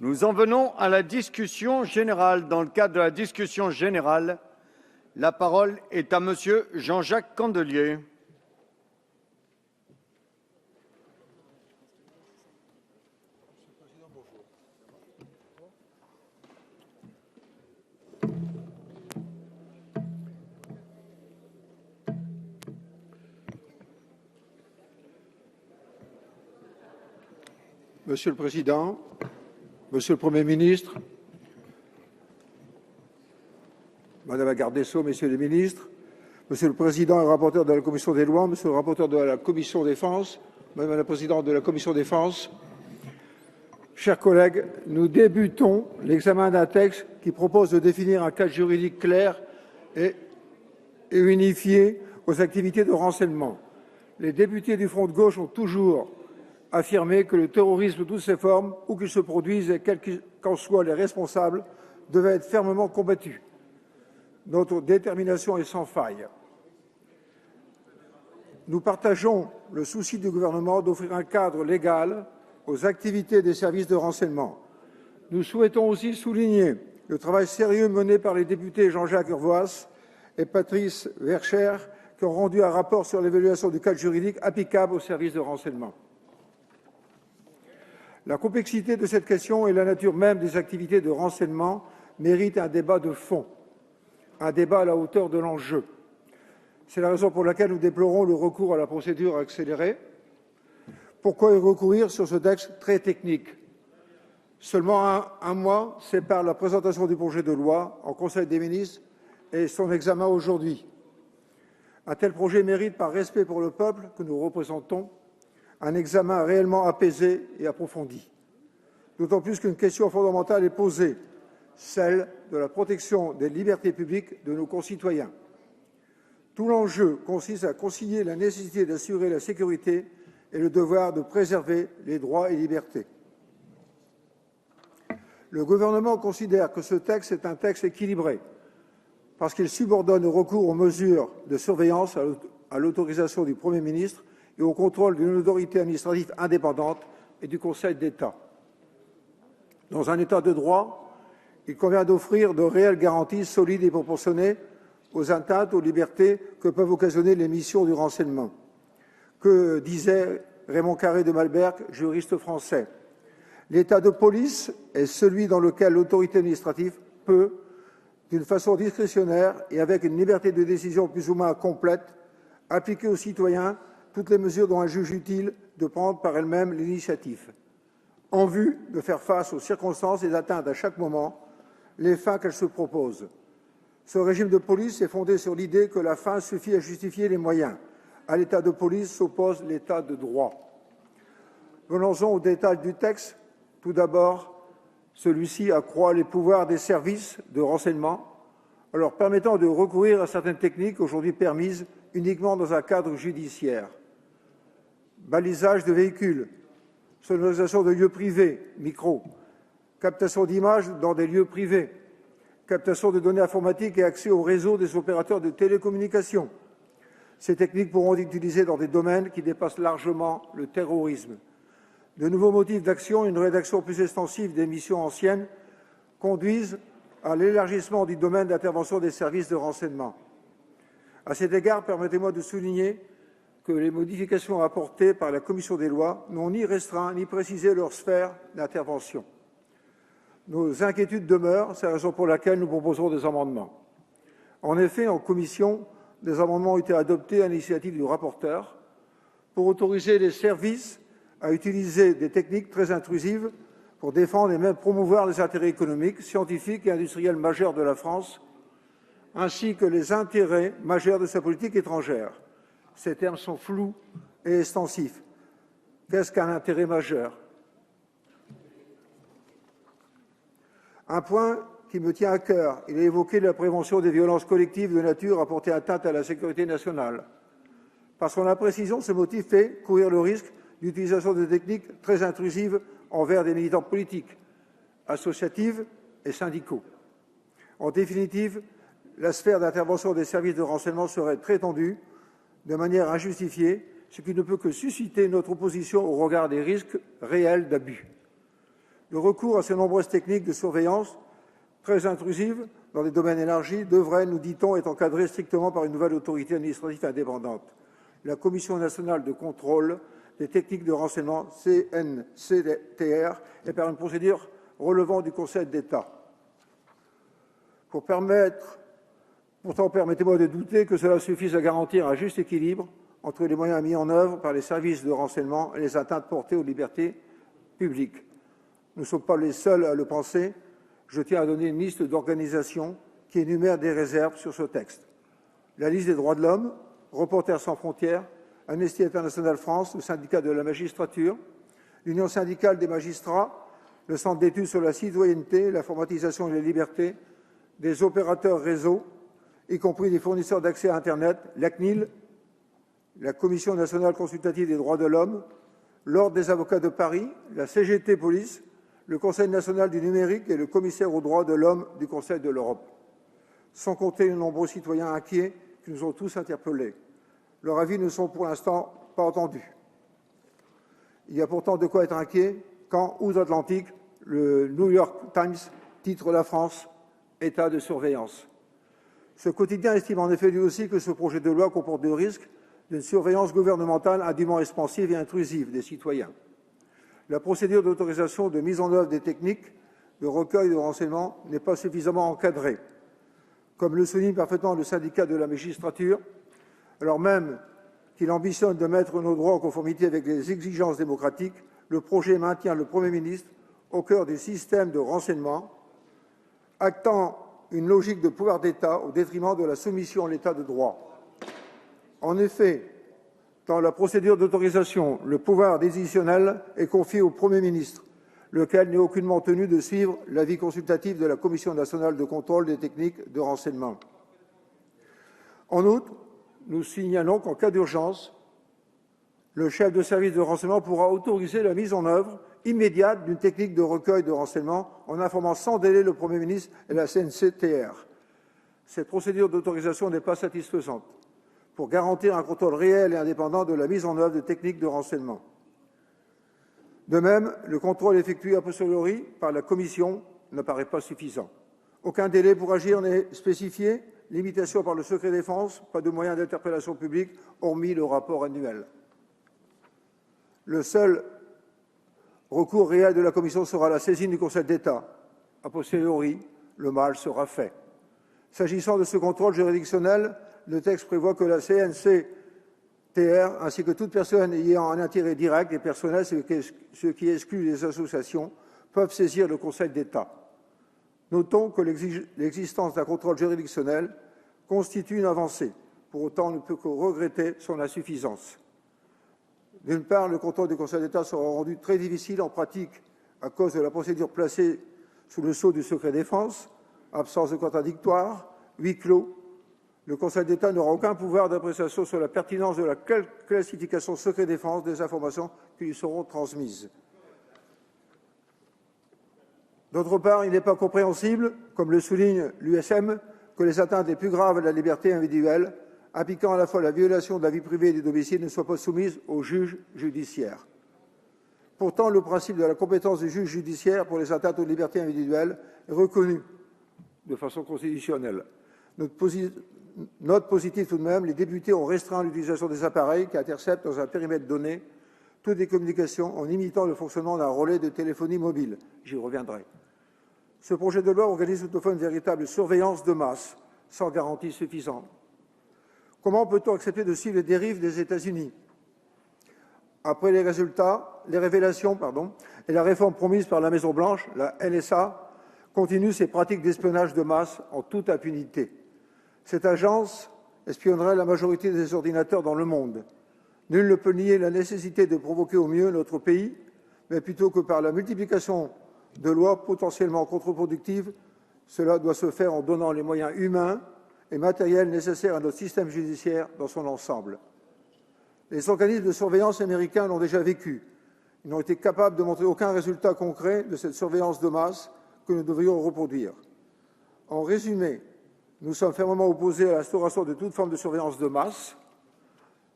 Nous en venons à la discussion générale. Dans le cadre de la discussion générale, la parole est à Monsieur Jean-Jacques Candelier. Monsieur le Président, Monsieur le Premier ministre, Madame la Garde des Sceaux, Messieurs les ministres, Monsieur le Président et rapporteur de la Commission des lois, Monsieur le rapporteur de la Commission Défense, Madame la Présidente de la Commission Défense, chers collègues, nous débutons l'examen d'un texte qui propose de définir un cadre juridique clair et unifié aux activités de renseignement. Les députés du Front de gauche ont toujours affirmé que le terrorisme de toutes ses formes, où qu'il se produise et quels qu'en soient les responsables, devait être fermement combattu. Notre détermination est sans faille. Nous partageons le souci du gouvernement d'offrir un cadre légal aux activités des services de renseignement. Nous souhaitons aussi souligner le travail sérieux mené par les députés Jean-Jacques Urvoas et Patrice Vercher, qui ont rendu un rapport sur l'évaluation du cadre juridique applicable aux services de renseignement. La complexité de cette question et la nature même des activités de renseignement méritent un débat de fond, un débat à la hauteur de l'enjeu. C'est la raison pour laquelle nous déplorons le recours à la procédure accélérée. Pourquoi y recourir sur ce texte très technique? Seulement un mois sépare la présentation du projet de loi en Conseil des ministres et son examen aujourd'hui. Un tel projet mérite, par respect pour le peuple que nous représentons, un examen réellement apaisé et approfondi. D'autant plus qu'une question fondamentale est posée, celle de la protection des libertés publiques de nos concitoyens. Tout l'enjeu consiste à concilier la nécessité d'assurer la sécurité et le devoir de préserver les droits et libertés. Le gouvernement considère que ce texte est un texte équilibré parce qu'il subordonne au recours aux mesures de surveillance à l'autorisation du Premier ministre et au contrôle d'une autorité administrative indépendante et du Conseil d'État. Dans un État de droit, il convient d'offrir de réelles garanties solides et proportionnées aux atteintes aux libertés que peuvent occasionner les missions du renseignement. Que disait Raymond Carré de Malberg, juriste français? L'état de police est celui dans lequel l'autorité administrative peut, d'une façon discrétionnaire et avec une liberté de décision plus ou moins complète, appliquer aux citoyens toutes les mesures dont elle juge utile de prendre par elle-même l'initiative, en vue de faire face aux circonstances et atteintes à chaque moment les fins qu'elle se propose. Ce régime de police est fondé sur l'idée que la fin suffit à justifier les moyens. À l'état de police s'oppose l'état de droit. Venons-en au détail du texte. Tout d'abord, celui-ci accroît les pouvoirs des services de renseignement en leur permettant de recourir à certaines techniques aujourd'hui permises uniquement dans un cadre judiciaire. Balisage de véhicules, sonorisation de lieux privés, micro, captation d'images dans des lieux privés, captation de données informatiques et accès au réseau des opérateurs de télécommunications. Ces techniques pourront être utilisées dans des domaines qui dépassent largement le terrorisme. De nouveaux motifs d'action et une rédaction plus extensive des missions anciennes conduisent à l'élargissement du domaine d'intervention des services de renseignement. À cet égard, permettez-moi de souligner que les modifications apportées par la Commission des lois n'ont ni restreint ni précisé leur sphère d'intervention. Nos inquiétudes demeurent, c'est la raison pour laquelle nous proposerons des amendements. En effet, en commission, des amendements ont été adoptés à l'initiative du rapporteur pour autoriser les services à utiliser des techniques très intrusives pour défendre et même promouvoir les intérêts économiques, scientifiques et industriels majeurs de la France, ainsi que les intérêts majeurs de sa politique étrangère. Ces termes sont flous et extensifs. Qu'est-ce qu'un intérêt majeur? Un point qui me tient à cœur, il a évoqué la prévention des violences collectives de nature à porter atteinte à la sécurité nationale. Par son imprécision, ce motif fait courir le risque d'utilisation de techniques très intrusives envers des militants politiques, associatifs et syndicaux. En définitive, la sphère d'intervention des services de renseignement serait très tendue, de manière injustifiée, ce qui ne peut que susciter notre opposition au regard des risques réels d'abus. Le recours à ces nombreuses techniques de surveillance, très intrusives dans des domaines élargis, devrait, nous dit-on, être encadré strictement par une nouvelle autorité administrative indépendante, la Commission nationale de contrôle des techniques de renseignement, CNCTR, et par une procédure relevant du Conseil d'État. Pourtant, permettez-moi de douter que cela suffise à garantir un juste équilibre entre les moyens mis en œuvre par les services de renseignement et les atteintes portées aux libertés publiques. Nous ne sommes pas les seuls à le penser. Je tiens à donner une liste d'organisations qui énumèrent des réserves sur ce texte. La liste des droits de l'homme, Reporters sans frontières, Amnesty International France, le syndicat de la magistrature, l'Union syndicale des magistrats, le Centre d'études sur la citoyenneté, l'informatisation et les libertés, des opérateurs réseau, y compris des fournisseurs d'accès à Internet, la CNIL, la Commission nationale consultative des droits de l'homme, l'Ordre des avocats de Paris, la CGT Police, le Conseil national du numérique et le commissaire aux droits de l'homme du Conseil de l'Europe. Sans compter les nombreux citoyens inquiets qui nous ont tous interpellés. Leurs avis ne sont pour l'instant pas entendus. Il y a pourtant de quoi être inquiet quand, outre-Atlantique, le New York Times titre la France « État de surveillance ». Ce quotidien estime en effet lui aussi que ce projet de loi comporte des risques d'une surveillance gouvernementale indûment expansive et intrusive des citoyens. La procédure d'autorisation de mise en œuvre des techniques de recueil de renseignements n'est pas suffisamment encadrée. Comme le souligne parfaitement le syndicat de la magistrature, alors même qu'il ambitionne de mettre nos droits en conformité avec les exigences démocratiques, le projet maintient le Premier ministre au cœur du système de renseignement, actant une logique de pouvoir d'État au détriment de la soumission à l'État de droit. En effet, dans la procédure d'autorisation, le pouvoir décisionnel est confié au Premier ministre, lequel n'est aucunement tenu de suivre l'avis consultatif de la Commission nationale de contrôle des techniques de renseignement. En outre, nous signalons qu'en cas d'urgence, le chef de service de renseignement pourra autoriser la mise en œuvre immédiate d'une technique de recueil de renseignements en informant sans délai le Premier ministre et la CNCTR. Cette procédure d'autorisation n'est pas satisfaisante pour garantir un contrôle réel et indépendant de la mise en œuvre de techniques de renseignement. De même, le contrôle effectué a posteriori par la Commission ne paraît pas suffisant. Aucun délai pour agir n'est spécifié, limitation par le secret défense, pas de moyens d'interpellation publique, hormis le rapport annuel. Le seul recours réel de la Commission sera la saisine du Conseil d'État. A posteriori, le mal sera fait. S'agissant de ce contrôle juridictionnel, le texte prévoit que la CNCTR, ainsi que toute personne ayant un intérêt direct et personnel, ce qui exclut les associations, peuvent saisir le Conseil d'État. Notons que l'existence d'un contrôle juridictionnel constitue une avancée. Pour autant, on ne peut que regretter son insuffisance. D'une part, le contrôle du Conseil d'État sera rendu très difficile en pratique à cause de la procédure placée sous le sceau du secret défense, absence de contradictoire, huis clos. Le Conseil d'État n'aura aucun pouvoir d'appréciation sur la pertinence de la classification secret défense des informations qui lui seront transmises. D'autre part, il n'est pas compréhensible, comme le souligne l'USM, que les atteintes les plus graves à la liberté individuelle, impliquant à la fois la violation de la vie privée et du domicile, ne soient pas soumises au juge judiciaire. Pourtant, le principe de la compétence du juge judiciaire pour les atteintes aux libertés individuelles est reconnu de façon constitutionnelle. Note positive tout de même, les députés ont restreint l'utilisation des appareils qui interceptent dans un périmètre donné toutes les communications en imitant le fonctionnement d'un relais de téléphonie mobile. J'y reviendrai. Ce projet de loi organise toutefois une véritable surveillance de masse, sans garantie suffisante. Comment peut-on accepter de suivre les dérives des États-Unis? Après les révélations et la réforme promise par la Maison-Blanche, la NSA continue ses pratiques d'espionnage de masse en toute impunité. Cette agence espionnerait la majorité des ordinateurs dans le monde. Nul ne peut nier la nécessité de provoquer au mieux notre pays, mais plutôt que par la multiplication de lois potentiellement contre-productives, cela doit se faire en donnant les moyens humains et matériels nécessaires à notre système judiciaire dans son ensemble. Les organismes de surveillance américains l'ont déjà vécu. Ils n'ont été capables de montrer aucun résultat concret de cette surveillance de masse que nous devrions reproduire. En résumé, nous sommes fermement opposés à l'instauration de toute forme de surveillance de masse.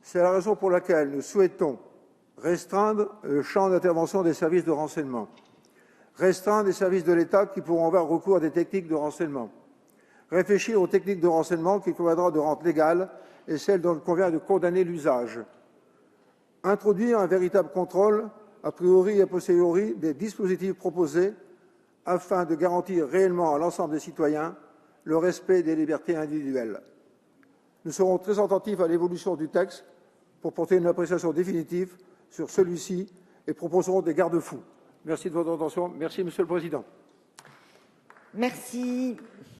C'est la raison pour laquelle nous souhaitons restreindre le champ d'intervention des services de renseignement, restreindre les services de l'État qui pourront avoir recours à des techniques de renseignement, réfléchir aux techniques de renseignement qu'il conviendra de rendre légales et celles dont il convient de condamner l'usage, introduire un véritable contrôle, a priori et a posteriori, des dispositifs proposés afin de garantir réellement à l'ensemble des citoyens le respect des libertés individuelles. Nous serons très attentifs à l'évolution du texte pour porter une appréciation définitive sur celui-ci et proposerons des garde-fous. Merci de votre attention. Merci, Monsieur le Président. Merci.